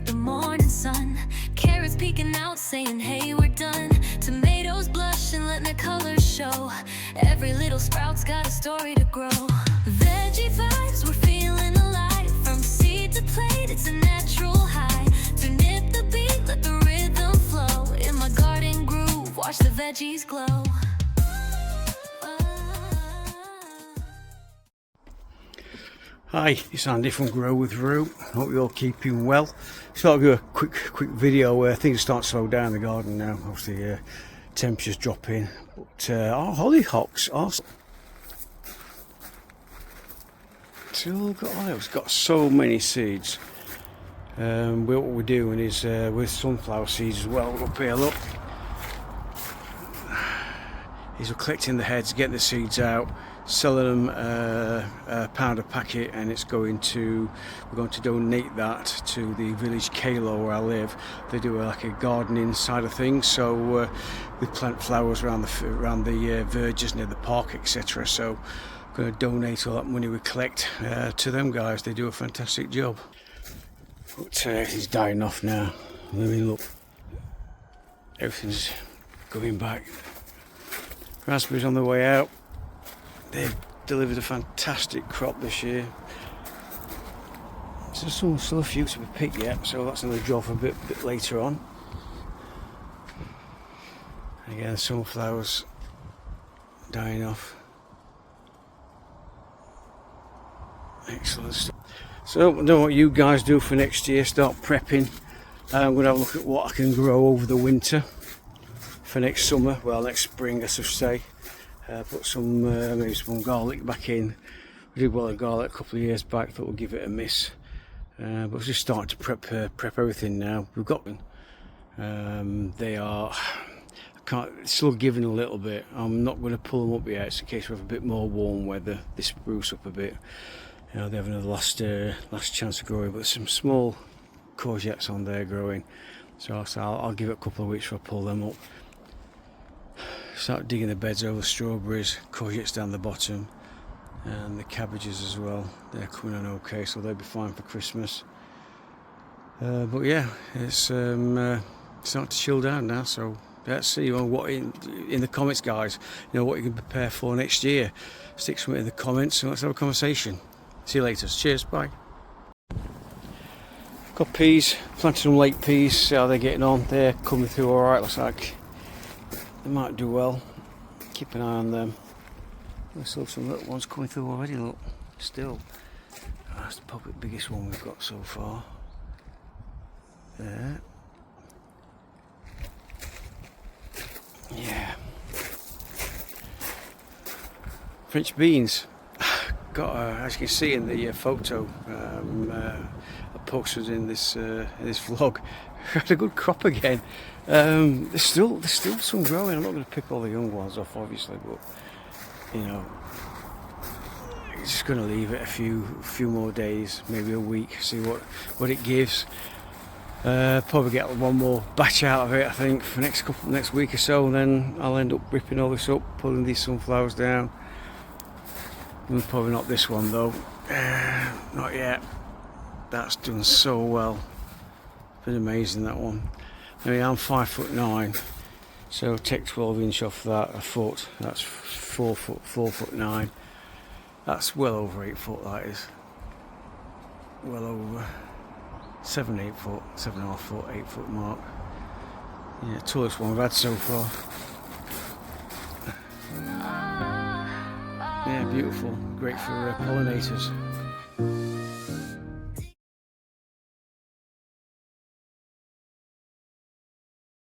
the morning sun. Carrots peeking out saying hey we're done. Tomatoes blush and letting their colors show. Every little sprout's got a story to grow. Veggie vibes, we're feeling alive. From seed to plate, it's a natural high. To nip the beat, let the rhythm flow. In my garden groove, watch the veggies glow. Hi, it's Andy from Grow with Roo. Hope you're all keeping well. So I'll do a quick video where things start to slow down in the garden now. Obviously, temperatures dropping, but our hollyhocks are still got so many seeds. What we're doing is with sunflower seeds as well. Up here, look. We're collecting the heads, getting the seeds out, selling them a £1 a packet, and we're going to donate that to the village Kalo where I live. They do like a gardening side of things, so we plant flowers around the verges near the park, etc. So I'm going to donate all that money we collect to them guys. They do a fantastic job. But it's dying off now. I mean, look, everything's going back. Raspberries on the way out. They've delivered a fantastic crop this year. There's still a few to be picked yet, so that's another job for a bit later on. And again, sunflowers dying off. Excellent stuff. So I don't know what you guys do for next year. Start prepping. I'm going to have a look at what I can grow over the winter for next summer. Well, next spring, I should say. Put some maybe some garlic back in. We did well in garlic a couple of years back. Thought we'd give it a miss, but we're just starting to prep everything now. We've got them. They are. Still giving a little bit. I'm not going to pull them up yet. It's in case we have a bit more warm weather. They spruce up a bit. You know, they have another last chance of growing. But some small courgettes on there growing. So I'll give it a couple of weeks before I pull them up. Start digging the beds over the strawberries, courgettes down the bottom, and the cabbages as well. They're coming on okay, so they'll be fine for Christmas. But yeah, it's starting to chill down now. So let's see what in the comments, guys. You know what you can prepare for next year. Stick something in the comments and let's have a conversation. See you later. Cheers. Bye. Got peas. Planted some late peas. See how they're getting on. They're coming through all right. Looks like. They might do well. Keep an eye on them. There's still some little ones coming through already, look. Still. Oh, that's probably the biggest one we've got so far. There. Yeah. French beans. Got, as you can see in the photo I posted in this vlog, had a good crop again. There's still some growing. I'm not going to pick all the young ones off, obviously, but you know, just going to leave it a few more days, maybe a week, see what it gives. Probably get one more batch out of it, I think, for next week or so, and then I'll end up ripping all this up, pulling these sunflowers down. Probably not this one though, not yet. That's done so well. Been amazing, that one. I mean, I'm 5'9", so take 12 inch off that, a foot. That's 4'9". That's well over 8 foot. That is well over 7.5 foot, 8 foot mark. Yeah, tallest one we've had so far. Yeah, beautiful. Great for pollinators.